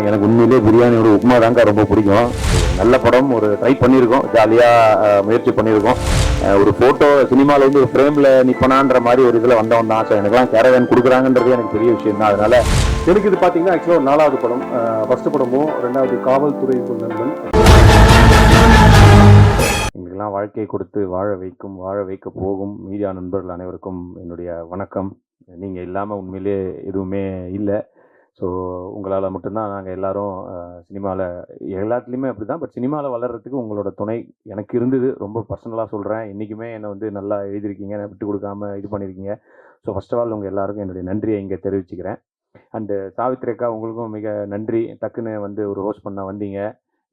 எனக்கு உண்மையிலேயே பிரியாணியோட உப்புமா தாங்க ரொம்ப பிடிக்கும். நல்ல படம், ஒரு ட்ரை பண்ணியிருக்கோம், ஜாலியாக முயற்சி பண்ணியிருக்கோம். ஒரு ஃபோட்டோ சினிமாவில் ஒரு ஃப்ரேமில் நிற்பனான்ற மாதிரி ஒரு இதில் வந்தவன் தான். ஸோ எனக்குலாம் கேரவேன் கொடுக்குறாங்கன்றது எனக்கு பெரிய விஷயம் தான். அதனால் எனக்கு இது பார்த்தீங்கன்னா ஆக்சுவலாக ஒரு 4வது படம். ஃபஸ்ட்டு படமும் 2வது காவல்துறை நண்பன். எங்களுக்கெல்லாம் வாழ்க்கையை கொடுத்து வாழ வைக்கும், வாழ வைக்க போகும் மீடியா நண்பர்கள் அனைவருக்கும் என்னுடைய வணக்கம். நீங்கள் இல்லாமல் உண்மையிலே எதுவுமே இல்லை. ஸோ உங்களால் மட்டும்தான் நாங்கள் எல்லோரும் சினிமாவில் எல்லாத்துலேயுமே அப்படி தான். பட் சினிமாவில் வளர்கிறதுக்கு உங்களோட துணை எனக்கு இருந்தது. ரொம்ப பர்சனலாக சொல்கிறேன். இன்றைக்குமே என்னை வந்து நல்லா எழுதியிருக்கீங்க, விட்டு கொடுக்காம இது பண்ணியிருக்கீங்க. ஸோ ஃபர்ஸ்ட் ஆஃப் ஆல் உங்கள் எல்லாருக்கும் என்னுடைய நன்றியை இங்கே தெரிவிச்சுக்கிறேன். அண்டு சாவித்ரி அக்கா, உங்களுக்கும் மிக நன்றி. டக்குன்னு வந்து ஒரு ஹோஸ்ட் பண்ண வந்தீங்க.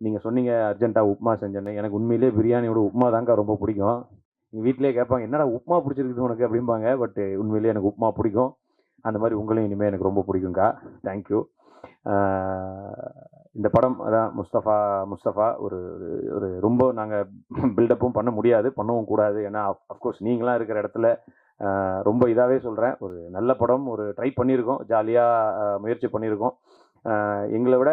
நீங்கள் சொன்னீங்க அர்ஜென்ட்டாக உப்புமா செஞ்சேன்னு. எனக்கு உண்மையிலே பிரியாணியோட உப்புமா தாங்க ரொம்ப பிடிக்கும். எங்கள் வீட்டிலே கேட்பாங்க, என்னடா உப்புமா பிடிச்சிருக்குது உனக்கு அப்படிம்பாங்க. பட் உண்மையிலே எனக்கு உப்புமா பிடிக்கும். அந்த மாதிரி உங்களையும் இனிமேல் எனக்கு ரொம்ப பிடிக்குங்க்கா. தேங்க்யூ. இந்த படம் அதான் முஸ்தஃபா ஒரு ஒரு ரொம்ப நாங்கள் பில்டப்பும் பண்ண முடியாது, பண்ணவும் கூடாது. ஏன்னா அஃப்கோர்ஸ் நீங்களாம் இருக்கிற இடத்துல ரொம்ப இதாகவே சொல்கிறேன், ஒரு நல்ல படம், ஒரு ட்ரை பண்ணியிருக்கோம், ஜாலியாக முயற்சி பண்ணியிருக்கோம். எங்களை விட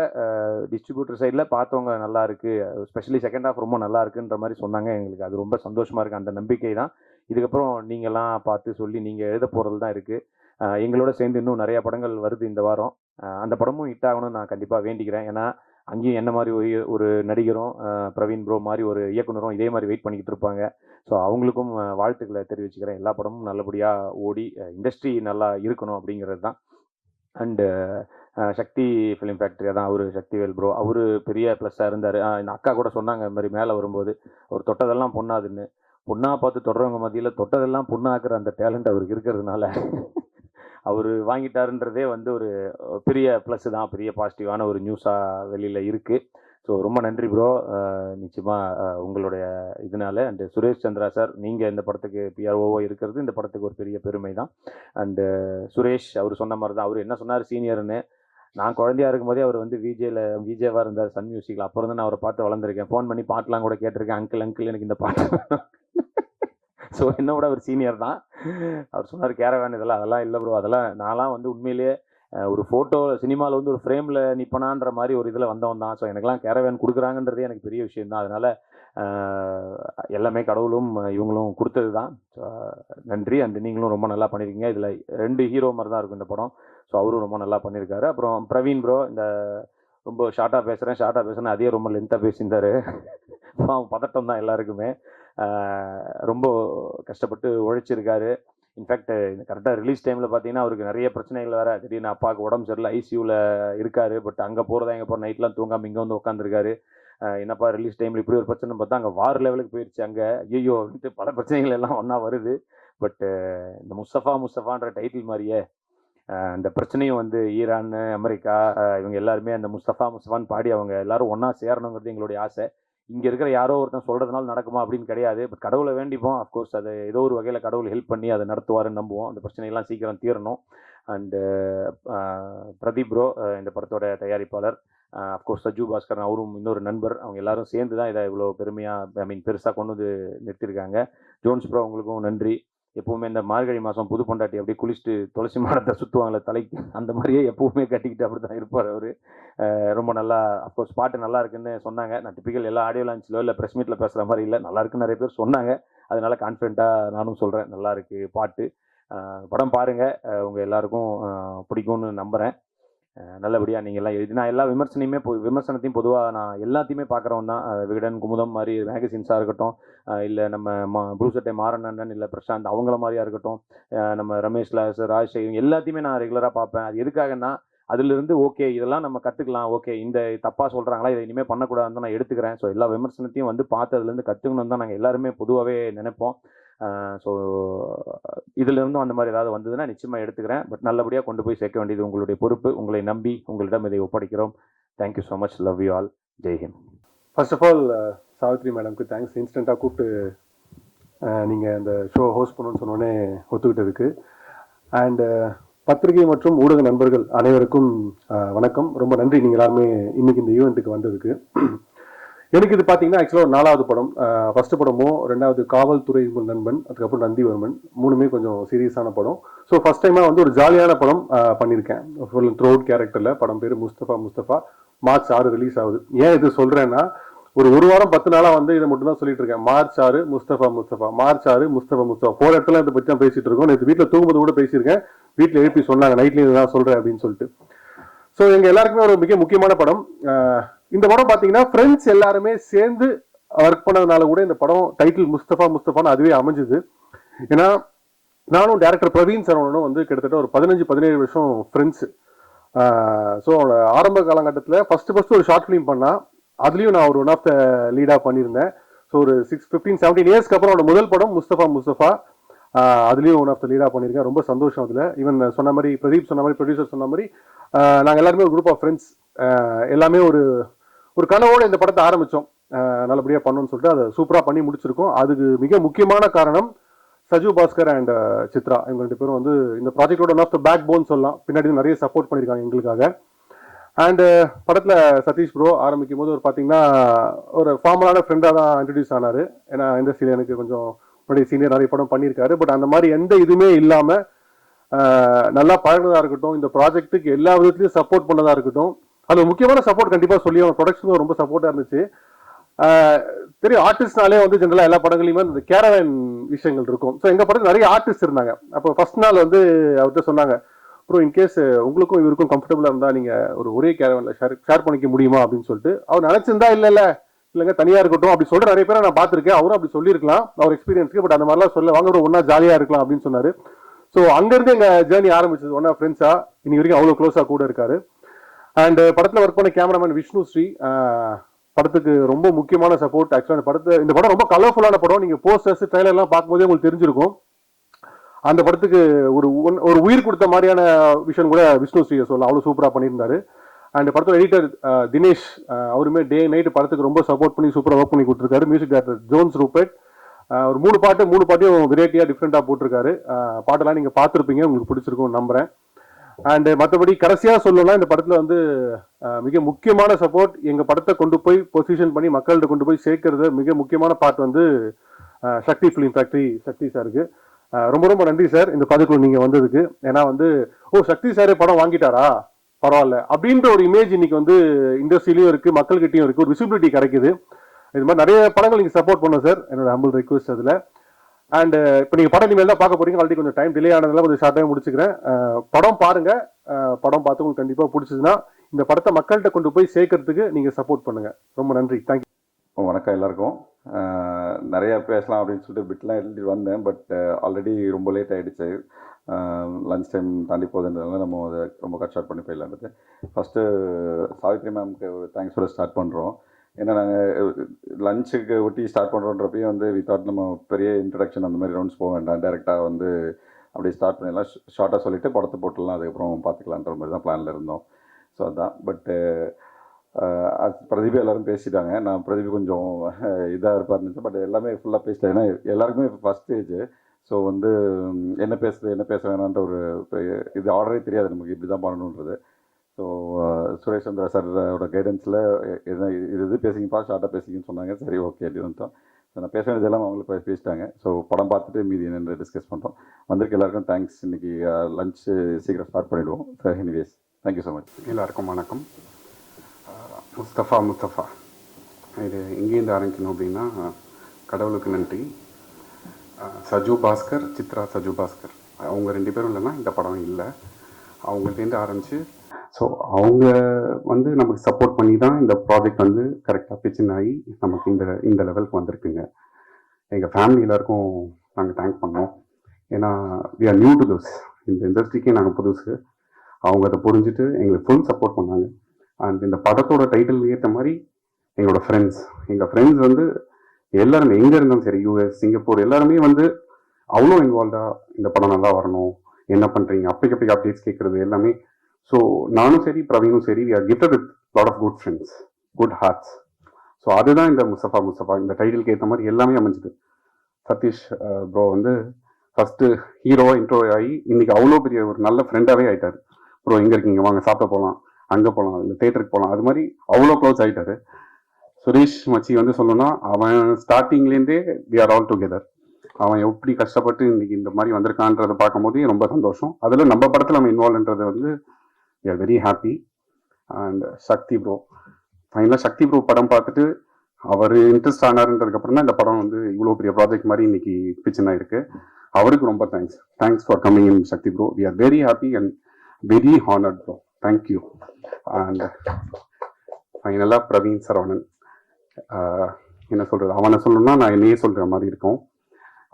டிஸ்ட்ரிபியூட்டர் சைடில் பார்த்தவங்க நல்லா இருக்குது, ஸ்பெஷலி செகண்ட் ஹாஃப் ரொம்ப நல்லா இருக்குன்ற மாதிரி சொன்னாங்க. எங்களுக்கு அது ரொம்ப சந்தோஷமாக இருக்குது. அந்த நம்பிக்கை தான் இதுக்கப்புறம் நீங்கள்லாம் பார்த்து சொல்லி நீங்கள் எழுத போகிறது தான் இருக்குது. எங்களோட சேர்ந்து இன்னும் நிறையா படங்கள் வருது இந்த வாரம். அந்த படமும் ஹிட் ஆகணும்னு நான் கண்டிப்பாக வேண்டிக்கிறேன். ஏன்னா அங்கேயும் என்ன மாதிரி ஒரு நடிகரும் பிரவீன் ப்ரோ மாதிரி ஒரு இயக்குனரும் இதே மாதிரி வெயிட் பண்ணிக்கிட்டு இருப்பாங்க. ஸோ அவங்களுக்கும் வாழ்த்துக்களை தெரிவிச்சுக்கிறேன். எல்லா படமும் நல்லபடியாக ஓடி இண்டஸ்ட்ரி நல்லா இருக்கணும் அப்படிங்கிறது தான். அண்டு சக்தி ஃபிலிம் ஃபேக்ட்ரி தான் அவர் சக்திவேல் ப்ரோ, அவர் பெரிய ப்ளஸ்ஸாக இருந்தார். இந்த அக்கா கூட சொன்னாங்க இந்த மாதிரி மேலே வரும்போது, அவர் தொட்டதெல்லாம் பொண்ணாதுன்னு. பொண்ணாக பார்த்து தொடர்றவங்க மத்தியில் தொட்டதெல்லாம் பொண்ணாக்குற அந்த டேலண்ட் அவருக்கு இருக்கிறதுனால அவர் வாங்கிட்டாருன்றதே வந்து ஒரு பெரிய ப்ளஸ்ஸு தான், பெரிய பாசிட்டிவான ஒரு நியூஸாக வெளியில் இருக்குது. ஸோ ரொம்ப நன்றி ப்ரோ. நிச்சயமாக உங்களுடைய இதனால. அண்டு சுரேஷ் சந்திரா சார், நீங்கள் இந்த படத்துக்கு பிஆர்ஓவோ இருக்கிறது இந்த படத்துக்கு ஒரு பெரிய பெருமை தான். அண்டு சுரேஷ் அவர் சொன்ன மாதிரி தான், அவர் என்ன சொன்னார் சீனியர்னு. நான் குழந்தையாக இருக்கும்போதே அவர் வந்து விஜேவாக இருந்தார் சன் மியூசிக்கில். அப்புறம் தான் நான் அவரை பார்த்து வளர்ந்துருக்கேன். ஃபோன் பண்ணி பாட்டெலாம் கூட கேட்டிருக்கேன், அங்கிள் எனக்கு இந்த பாட்டு. ஸோ என்னோட அவர் சீனியர் தான். அவர் சொன்னார் கேரவேன் அதெல்லாம் இல்லை ப்ரோ, அதெல்லாம் நான்லாம் வந்து உண்மையிலேயே ஒரு ஃபோட்டோ சினிமாவில் வந்து ஒரு ஃப்ரேமில் நிற்பனான்ற மாதிரி ஒரு இதில் வந்தவன் தான். ஸோ எனக்குலாம் கேரவேன் கொடுக்குறாங்கன்றதே எனக்கு பெரிய விஷயந்தான். அதனால் எல்லாமே கடவுளும் இவங்களும் கொடுத்தது தான். நன்றி. அண்ட் நீங்களும் ரொம்ப நல்லா பண்ணியிருக்கீங்க. இதில் 2 ஹீரோ மாதிரி தான் இருக்கும் இந்த படம். ஸோ அவரும் ரொம்ப நல்லா பண்ணியிருக்காரு. அப்புறம் பிரவீன் ப்ரோ, இந்த ரொம்ப ஷார்ட்டாக பேசுகிறேன் அதே ரொம்ப லென்த்தாக பேசியிருந்தார். பதட்டம் தான் எல்லாருக்குமே. ரொம்ப கஷ்டப்பட்டு உழைச்சிருக்காரு. இன்ஃபேக்ட் கரெக்டாக ரிலீஸ் டைமில் பார்த்தீங்கன்னா அவருக்கு நிறைய பிரச்சனைகள் வேறு. திடீர்னு அப்பாவுக்கு உடம்பு சரியில்லை, ஐசியூவில் இருக்கார். பட் அங்கே போகிறதா எங்கே போகிற நைட்லாம் தூங்காமல் இங்கே வந்து உட்காந்துருக்காரு. என்னப்பா ரிலீஸ் டைமில் இப்படி ஒரு பிரச்சனை பார்த்தா அங்கே வார் லெவலுக்கு போயிடுச்சு. அங்கே ஐயோ அப்படின்ட்டு பல பிரச்சனைகள் எல்லாம் ஒன்றா வருது. பட் இந்த முஸ்தஃபான்ற டைட்டில் மாதிரியே அந்த பிரச்சனையும் வந்து ஈரான், அமெரிக்கா இவங்க எல்லாருமே அந்த முஸ்தஃபான்னு பாடி அவங்க எல்லாரும் ஒன்றா சேரணுங்கிறது எங்களுடைய ஆசை. இங்கே இருக்கிற யாரோ ஒருத்தன் சொல்கிறதுனால நடக்குமா அப்படின்னு கிடையாது. பட் கடவுளை வேண்டிப்போம். அஃப்கோர்ஸ் அது ஏதோ ஒரு வகையில் கடவுள் ஹெல்ப் பண்ணி அதை நடத்துவாருன்னு நம்புவோம். அந்த பிரச்சனையெல்லாம் சீக்கிரம் தீரணும். அண்டு பிரதீப் ப்ரோ, இந்த படத்தோட தயாரிப்பாளர். அஃப்கோர்ஸ் சஜு பாஸ்கரன், அவரும் இன்னொரு நண்பர். அவங்க எல்லாரும் சேர்ந்து தான் இதை இவ்வளோ பெருமையாக பெருசாக கொண்டு வந்து நிறுத்தியிருக்காங்க. ஜோன்ஸ் ப்ரோ, உங்களுக்கும் நன்றி. எப்போவுமே இந்த மார்கழி மாதம் புது பொண்டாட்டி அப்படியே குளிச்சுட்டு துளசி மாடத்தை சுற்றுவாங்களே தலைக்கு, அந்த மாதிரியே எப்போவுமே கட்டிக்கிட்டு அப்படி தான் இருப்பார் அவர். ரொம்ப நல்லா, அஃப்கோர்ஸ் பாட்டு நல்லா இருக்குன்னு சொன்னாங்க. நான் டிப்பிக்கல் எல்லா ஆடியோ லான்ச்சிலோ இல்லை ப்ரெஸ் மீட்டில் பேசுகிற மாதிரி இல்லை, நல்லா இருக்குன்னு நிறைய பேர் சொன்னாங்க. அதனால கான்ஃபிடென்ட்டாக நானும் சொல்கிறேன், நல்லா இருக்குது பாட்டு. படம் பாருங்கள், உங்கள் எல்லாருக்கும் பிடிக்கும்னு நம்புகிறேன். நல்லபடியாக நீங்கள்லாம் எழுதி, நான் எல்லா விமர்சனத்தையும் பொதுவாக நான் எல்லாத்தையுமே பார்க்குறவன் தான். விகடன், குமுதம் மாதிரி மேகசின்ஸாக இருக்கட்டும், இல்லை நம்ம ப்ரூசட்டை மாறனண்ணன், இல்லை பிரசாந்த் அவங்கள மாதிரியாக இருக்கட்டும், நம்ம ரமேஷ் லாஸ், ராஜ்சேகர் எல்லாத்தையுமே நான் ரெகுலராக பார்ப்பேன். அது எதுக்காகன்னா அதிலிருந்து ஓகே இதெல்லாம் நம்ம கற்றுக்கலாம், ஓகே இந்த தப்பாக சொல்கிறாங்களா, இதை இனிமேல் பண்ணக்கூடாதுன்னு நான் எடுத்துக்கிறேன். ஸோ எல்லா விமர்சனத்தையும் வந்து பார்த்து அதுலேருந்து கற்றுக்கணும் தான் நாங்கள் எல்லாருமே பொதுவாகவே நினைப்போம். ஸோ இதிலிருந்தும் அந்த மாதிரி ஏதாவது வந்ததுன்னா நிச்சயமாக எடுத்துக்கிறேன். பட் நல்லபடியாக கொண்டு போய் சேர்க்க வேண்டியது உங்களுடைய பொறுப்பு. உங்களை நம்பி உங்களிடம் இதை ஒப்படைக்கிறோம். Thank you so much. Love you all. Jai Hind. First of all Savitri மேடம்க்கு தேங்க்ஸ். இன்ஸ்டண்ட்டாக கூப்பிட்டு நீங்கள் அந்த ஷோ ஹோஸ்ட் பண்ணணும்னு சொன்னோடனே ஒத்துக்கிட்டதுக்கு. அண்டு பத்திரிகை மற்றும் ஊடக நண்பர்கள் அனைவருக்கும் வணக்கம். ரொம்ப நன்றி நீங்கள் எல்லாருமே இன்றைக்கி இந்த ஈவெண்ட்டுக்கு வந்ததுக்கு. எனக்கு இது பார்த்தீங்கன்னா ஆக்சுவலாக ஒரு 4வது படம். ஃபஸ்ட்டு படமும் 2வது காவல்துறை நண்பன், அதுக்கப்புறம் நந்திவர்மன், 3மே கொஞ்சம் சீரியஸான படம். ஸோ ஃபஸ்ட் டைமாக வந்து ஒரு ஜாலியான படம் பண்ணியிருக்கேன். ஃபுல் த்ரூ அவுட் கேரக்டரில். படம் பேர் முஸ்தஃபா. மார்ச் 6 ரிலீஸ் ஆகுது. ஏன் இது சொல்றேன்னா, ஒரு வாரம் 10 நாளா வந்து இதை மட்டும் தான் சொல்லிட்டு இருக்கேன். March 6 Mustafa Mustafa, March 6 Mustafa Mustafa. போற இடத்துல இதை பற்றி தான் பேசிட்டு இருக்கோம். நேற்று வீட்டில் தூங்கும்போது கூட பேசியிருக்கேன். வீட்டில் எழுப்பி சொன்னாங்க, நைட்லேயும் இதுதான் சொல்றேன் அப்படின்னு சொல்லிட்டு. ஸோ எங்க எல்லாருக்குமே ஒரு மிக முக்கியமான படம். இந்த படம் பார்த்தீங்கன்னா ஃப்ரெண்ட்ஸ் எல்லாருமே சேர்ந்து ஒர்க் பண்ணதுனால கூட இந்த படம் டைட்டில் முஸ்தபா முஸ்தபான்னு அதுவே அமைஞ்சுது. ஏன்னா நானும் டேரக்டர் பிரவீன் சரவணனும் வந்து கிட்டத்தட்ட ஒரு 15-17 வருஷம் ஃப்ரெண்ட்ஸ். ஸோ ஆரம்ப காலகட்டத்தில் ஃபர்ஸ்ட் ஒரு ஷார்ட் ஃபிலிம் பண்ணா, அதுலேயும் நான் ஒரு ஒன் ஆஃப் த லீடாக பண்ணியிருந்தேன். ஸோ ஒரு 15-17 இயர்ஸ்க்கு அப்புறம் அவனோட முதல் படம் முஸ்தபா முஸ்தபா, அதுலேயும் ஒன் ஆஃப் த லீடாக பண்ணியிருக்கேன். ரொம்ப சந்தோஷம் அதில். ஈவன் சொன்ன மாதிரி பிரதீப் சொன்ன மாதிரி, ப்ரொடியூசர் சொன்ன மாதிரி, நாங்கள் எல்லாருமே ஒரு குரூப் ஆஃப் ஃப்ரெண்ட்ஸ் எல்லாமே ஒரு கனவோடு இந்த படத்தை ஆரம்பித்தோம். நல்லபடியாக பண்ணணும்னு சொல்லிட்டு அதை சூப்பராக பண்ணி முடிச்சிருக்கோம். அதுக்கு மிக முக்கியமான காரணம் சஜு பாஸ்கர் அண்ட் சித்ரா. இவங்க 2 பேரும் வந்து இந்த ப்ராஜெக்டோட one of the backbone சொல்லலாம். பின்னாடி நிறைய சப்போர்ட் பண்ணியிருக்காங்க எங்களுக்காக. அண்ட் படத்தில் சதீஷ் ப்ரோ ஆரம்பிக்கும் போது பார்த்தீங்கன்னா ஒரு ஃபார்மலான ஃப்ரெண்டாக தான் இன்ட்ரடியூஸ் ஆனார். ஏன்னா இண்டஸ்ட்ரியில் எனக்கு கொஞ்சம் முன்னாடி சீனியர் நிறைய படம் பண்ணியிருக்காரு. பட் அந்த மாதிரி எந்த இதுவுமே இல்லாமல் நல்லா பழகினதாக இருக்கட்டும், இந்த ப்ராஜெக்ட்டுக்கு எல்லா விதத்துலையும் சப்போர்ட் பண்ணதாக இருக்கட்டும். அது முக்கியமான சப்போர்ட் கண்டிப்பாக சொல்லி அவங்க ப்ரொடக்ஷனும் ரொம்ப சப்போர்ட்டாக இருந்துச்சு. தெரியும், ஆர்டிஸ்ட்னாலே வந்து ஜென்ரலாக எல்லா படங்களையுமே இந்த கேரவன் விஷயங்கள் இருக்கும். ஸோ எங்கள் படத்தில் நிறைய ஆர்டிஸ்ட் இருந்தாங்க. அப்போ ஃபர்ஸ்ட் நாள் வந்து அவர்கிட்ட சொன்னாங்க, அப்புறம் இன்கேஸ் உங்களுக்கும் இவருக்கும் கம்ஃபர்டபுளாக இருந்தால் நீங்கள் ஒரே கேரவனில் ஷேர் பண்ணிக்க முடியுமா அப்படின்னு சொல்லிட்டு அவர் நினச்சிருந்தா இல்லைங்க தனியாக இருக்கட்டும் அப்படி சொல்லிட்டு நிறைய பேரை நான் பார்த்துருக்கேன். அவரும் அப்படி சொல்லியிருக்கலாம் அவர் எக்ஸ்பீரியன்ஸ்க்கு. பட் அந்த மாதிரிலாம் சொல்ல, வாங்க ஒன்றா ஜாலியாக இருக்கலாம் அப்படின்னு சொன்னார். ஸோ அங்கேருந்து எங்கள் ஜேர்னி ஆரம்பிச்சது. ஒன்றா ஃப்ரெண்ட்ஸாக இன்னைக்கு வரைக்கும் அவ்வளோ க்ளோஸாக கூட இருக்காரு. அண்ட் படத்தில் ஒர்க் பண்ண கேமராமேன் விஷ்ணு ஸ்ரீ படத்துக்கு ரொம்ப முக்கியமான சப்போர்ட். ஆக்சுவலாக இந்த படம் ரொம்ப கலர்ஃபுல்லான படம். நீங்கள் போஸ்டர்ஸ் ட்ரைலர்லாம் பார்க்கும்போதே உங்களுக்கு தெரிஞ்சிருக்கும். அந்த படத்துக்கு ஒரு உயிர் கொடுத்த மாதிரியான விஷயம் கூட விஷ்ணு ஸ்ரீயை சொல்லலாம். அவ்வளோ சூப்பராக பண்ணியிருந்தாரு. அண்ட் படத்தோட எடிட்டர் தினேஷ், அவருமே டே நைட்டு படத்துக்கு ரொம்ப சப்போர்ட் பண்ணி சூப்பராக ஒர்க் பண்ணி கொடுத்துருக்காரு. மியூசிக் டைரக்டர் ஜோன்ஸ் ரூபர்ட் ஒரு 3 பாட்டையும் வெரைட்டியாக டிஃப்ரெண்ட்டாக போட்டிருக்காரு. பாட்டெல்லாம் நீங்கள் பார்த்துருப்பீங்க, உங்களுக்கு பிடிச்சிருக்கும் நம்புறேன். அண்ட் மற்றபடி கடைசியாக சொல்லணும்னா இந்த படத்தில் வந்து மிக முக்கியமான சப்போர்ட், எங்கள் படத்தை கொண்டு போய் பொசிஷன் பண்ணி மக்கள்கிட்ட கொண்டு போய் சேர்க்கறது மிக முக்கியமான பார்ட் வந்து சக்தி ஃபிலிம் ஃபேக்ட்ரி சக்தி சாருக்கு. ரொம்ப ரொம்ப நன்றி சார் இந்த பதக்குள்ள நீங்கள் வந்ததுக்கு. ஏன்னா வந்து சக்தி சாரே படம் வாங்கிட்டாரா பரவாயில்ல அப்படின்ற ஒரு இமேஜ் இன்னைக்கு வந்து இண்டஸ்ட்ரியிலையும் இருக்குது, மக்கள்கிட்டையும் இருக்குது, ஒரு விசிபிலிட்டி கிடைக்குது. இது மாதிரி நிறைய படங்கள் நீங்கள் சப்போர்ட் பண்ணும் சார், என்னோட ஹம்பிள் ரெக்வஸ்ட் அதில். அண்ட் இப்போ நீங்கள் படம் இனிமேல் தான் பார்க்க போறீங்க. ஆல்ரெடி கொஞ்சம் டைம் டிலே ஆனதுனால கொஞ்சம் ஷார்ட்டாக முடிச்சுக்கிறேன். படம் பாருங்க, படம் பார்த்து உங்களுக்கு கண்டிப்பாக பிடிச்சதுன்னா இந்த படத்தை மக்கள்கிட்ட கொண்டு போய் சேர்க்கறதுக்கு நீங்கள் சப்போர்ட் பண்ணுங்க. ரொம்ப நன்றி, தேங்க்யூ. வணக்கம் எல்லாருக்கும். நிறைய பேசலாம் அப்படின்னு சொல்லிட்டு பிட்லாம் எழுதிட்டு வந்தேன். பட் ஆல்ரெடி ரொம்ப லேட் ஆகிடுச்சு. லஞ்ச் டைம் தாண்டி போகுதுன்றதுனால நம்ம அதை ரொம்ப கட் ஷார்ட் பண்ணி போயிடலான்றது. ஃபஸ்ட்டு சாவித்ரி மேம்க்கு ஒரு தேங்க்ஸ் சொல்ல ஸ்டார்ட் பண்ணுறோம். ஏன்னா நாங்கள் லஞ்சுக்கு ஒட்டி ஸ்டார்ட் பண்ணுறோன்றப்பையும் வந்து வித்தவுட் நம்ம பெரிய இன்ட்ரடக்ஷன் அந்த மாதிரி ரவுண்ட்ஸ் போக வேண்டாம், டேரெக்டாக வந்து அப்படி ஸ்டார்ட் பண்ணிடலாம், ஷார்ட்டாக சொல்லிவிட்டு படத்தை போட்டுடலாம், அதுக்கப்புறம் பார்த்துக்கலான்ற மாதிரி தான் பிளானில் இருந்தோம். ஸோ அதுதான். பட்டு பிரதீப் எல்லோரும் பேசிட்டாங்க. நான் பிரதீப் கொஞ்சம் இதாக இருப்பாருன்னு, பட் எல்லாமே ஃபுல்லாக பேசிட்டேன். ஏன்னா எல்லாருக்குமே ஃபஸ்ட் ஸ்டேஜ். ஸோ வந்து என்ன பேச வேணான்ற ஒரு இது ஆர்டரே தெரியாது நமக்கு, இப்படி தான் பண்ணணுன்றது. ஸோ சுரேஷ் சந்திரா சாரோட கைடன்ஸில் இது பேசிங்கப்பா, ஷார்ட்டாக பேசிங்கன்னு சொன்னாங்க. சரி, ஓகே அப்படின்னு தான். ஸோ நான் பேச வேண்டியதெல்லாம் அவங்களுக்கு பேசிட்டாங்க. ஸோ படம் பார்த்துட்டு மீதி என்னென்னு டிஸ்கஸ் பண்ணுறோம். வந்திருக்க எல்லாருக்கும் தேங்க்ஸ். இன்றைக்கி லஞ்சு சீக்கிரம் ஸ்டார்ட் பண்ணிவிடுவோம். So anyways, thank you so much. எல்லாருக்கும் வணக்கம். முஸ்தஃபா இது எங்கேருந்து ஆரம்பிக்கணும் அப்படின்னா, கடவுளுக்கு நன்றி. சஜு பாஸ்கர், சித்ரா சஜு பாஸ்கர், அவங்க 2 பேரும் இல்லைன்னா இந்த படம் இல்லை. அவங்கள்டேருந்து ஆரம்பித்து ஸோ அவங்க வந்து நமக்கு சப்போர்ட் பண்ணி தான் இந்த ப்ராஜெக்ட் வந்து கரெக்டாக பிச்சின் ஆகி நமக்கு இந்த லெவலுக்கு வந்திருக்குங்க. எங்கள் ஃபேமிலி எல்லாருக்கும் நாங்கள் தேங்க் பண்ணோம். ஏன்னா we are new to this, இந்த இண்டஸ்ட்ரிக்கே நாங்கள் புதுசு. அவங்க அதை புரிஞ்சுட்டு எங்களுக்கு ஃபுல் சப்போர்ட் பண்ணாங்க. அண்ட் இந்த படத்தோட டைட்டில் ஏற்ற மாதிரி எங்கள் ஃப்ரெண்ட்ஸ் வந்து எல்லாருமே எங்கே இருந்தாலும் சரி, யூஎஸ், சிங்கப்பூர், எல்லாருமே வந்து அவ்வளோ இன்வால்வ்டாக இந்த படம் நல்லா வரணும், என்ன பண்ணுறீங்க, அப்பைக்கு அப்டேட்ஸ் கேட்குறது எல்லாமே. ஸோ நானும் சரி, பிரவீனும் சரி, we are gifted with lot of good friends, good hearts. So அதுதான் இந்த முஸ்தஃபா இந்த டைட்டிலுக்கு ஏற்ற மாதிரி எல்லாமே அமைஞ்சுது. சதீஷ் ப்ரோ வந்து ஃபஸ்ட்டு ஹீரோவாக இன்ட்ரோ ஆகி இன்னைக்கு அவ்வளோ பெரிய ஒரு நல்ல ஃப்ரெண்டாகவே ஆகிட்டார். ப்ரோ எங்கே இருக்கீங்க, வாங்க சாப்பிட போகலாம், அங்கே போகலாம், இல்லை தேட்டருக்கு போகலாம், அது மாதிரி அவ்வளோ க்ளோஸ் ஆகிட்டாரு. சுரேஷ் மச்சி வந்து சொல்லணும்னா, அவன் ஸ்டார்டிங்லேருந்தே வி ஆர் ஆல் டுகெதர். அவன் எப்படி கஷ்டப்பட்டு இன்னைக்கு இந்த மாதிரி வந்திருக்கான்றதை பார்க்கும் போது ரொம்ப சந்தோஷம். அதில் நம்ம படத்தில் அவன் இன்வால்வ்ன்றது வந்து we are very happy. And Sakthi bro. ஃபைனலாக சக்தி ப்ரோ படம் பார்த்துட்டு அவர் இன்ட்ரெஸ்ட் ஆனாருன்றதுக்கப்புறம் தான் இந்த படம் வந்து இவ்வளோ பெரிய ப்ராஜெக்ட் மாதிரி இன்னைக்கு பிச்சனா இருக்கு. அவருக்கு ரொம்ப thanks for coming in Sakthi bro. We are very happy and very honoured bro. Thank you. And ஃபைனலாக பிரவீன் சரவணன், என்ன சொல்கிறது, அவனை சொல்லணும்னா நான் என்னையே சொல்கிற மாதிரி இருக்கும்.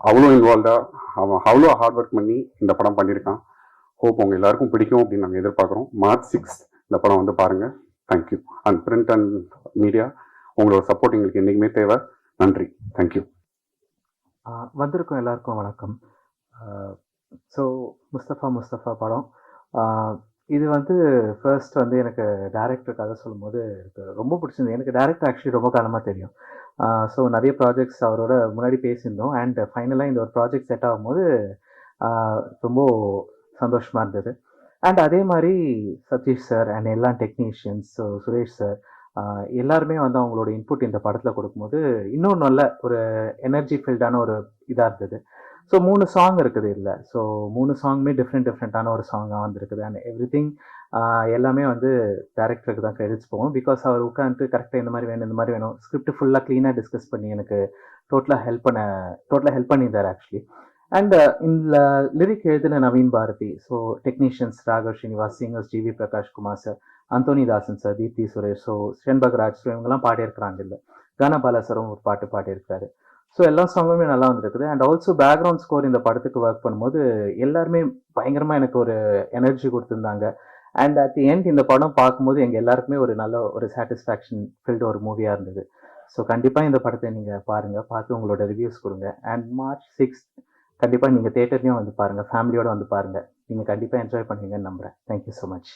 அவ்வளோ இன்வால்வ்டாக அவன் அவ்வளோ ஹார்ட் ஒர்க் பண்ணி இந்த படம் பண்ணியிருக்கான். ஹோப் உங்கள் எல்லாருக்கும் பிடிக்கும் அப்படின்னு நாங்கள் எதிர்பார்க்குறோம். March 6 இந்த படம் வந்து பாருங்கள். Thank you. And print and media, உங்களோட சப்போர்ட் எங்களுக்கு என்றைக்குமே தேவை. நன்றி. தேங்க்யூ. வந்திருக்கும் எல்லாருக்கும் வணக்கம். ஸோ முஸ்தஃபா படம், இது வந்து ஃபர்ஸ்ட் வந்து எனக்கு டேரக்டர் கதை சொல்லும்போது எனக்கு ரொம்ப பிடிச்சிருந்தது. எனக்கு டேரக்டர் ஆக்சுவலி ரொம்ப காலமாக தெரியும். ஸோ நிறைய ப்ராஜெக்ட்ஸ் அவரோட முன்னாடி பேசியிருந்தோம். அண்ட் ஃபைனலாக இந்த ஒரு ப்ராஜெக்ட் செட் ஆகும்போது ரொம்ப சந்தோஷமாக இருந்தது. அண்ட் அதே மாதிரி சதீஷ் சார் அண்ட் எல்லா டெக்னீஷியன்ஸ், ஸோ சுரேஷ் சார், எல்லாருமே வந்து அவங்களோட இன்புட் இந்த படத்தில் கொடுக்கும்போது இன்னும் நல்ல ஒரு எனர்ஜி ஃபில்டான ஒரு இதாக இருந்தது. ஸோ 3 சாங் இருக்குது இல்லை. ஸோ 3 சாங்குமே டிஃப்ரெண்ட்டான ஒரு சாங்காக வந்திருக்குது. அண்ட் எவ்ரி திங் எல்லாமே வந்து டேரக்டருக்கு தான் கிரெடிட்ஸ் போகும். பிகாஸ் அவர் உட்காந்துட்டு கரெக்டாக இந்த மாதிரி வேணும், ஸ்கிரிப்ட் ஃபுல்லாக க்ளீனாக டிஸ்கஸ் பண்ணி எனக்கு டோட்டலாக ஹெல்ப் பண்ணியிருந்தார் ஆக்சுவலி. அண்ட் இந்த லிரிக் எழுதின Naveen Bharathi, so technicians Raghav Srinivas, singers GV Prakash Kumar sir, Anthony Dasan sir, Deepthi Suresh, so Shenbagaraj, so இவங்கெல்லாம் பாடியிருக்கிறாங்க இல்லை. கானபாலா சாரும் ஒரு பாட்டு பாடியிருக்காரு. ஸோ எல்லா சாங்குமே நல்லா வந்துருக்குது. அண்ட் ஆல்சோ பேக்ரவுண்ட் ஸ்கோர் இந்த படத்துக்கு ஒர்க் பண்ணும்போது எல்லாருமே பயங்கரமாக எனக்கு ஒரு எனர்ஜி கொடுத்துருந்தாங்க. அண்ட் அட் தி எண்ட் இந்த படம் பார்க்கும்போது எங்கள் எல்லாருக்குமே ஒரு நல்ல ஒரு சாட்டிஸ்ஃபேக்ஷன் ஃபில்டு ஒரு மூவியாக இருந்தது. ஸோ கண்டிப்பாக இந்த படத்தை நீங்கள் பாருங்கள், பார்த்து உங்களோட ரிவ்யூஸ் கொடுங்க. அண்ட் March 6 கண்டிப்பாக நீங்கள் தேட்டர்லேயும் வந்து பாருங்கள், ஃபேமிலியோடு வந்து பாருங்கள். நீங்கள் கண்டிப்பாக என்ஜாய் பண்ணுவீங்கன்னு நம்புகிறேன். Thank you so much.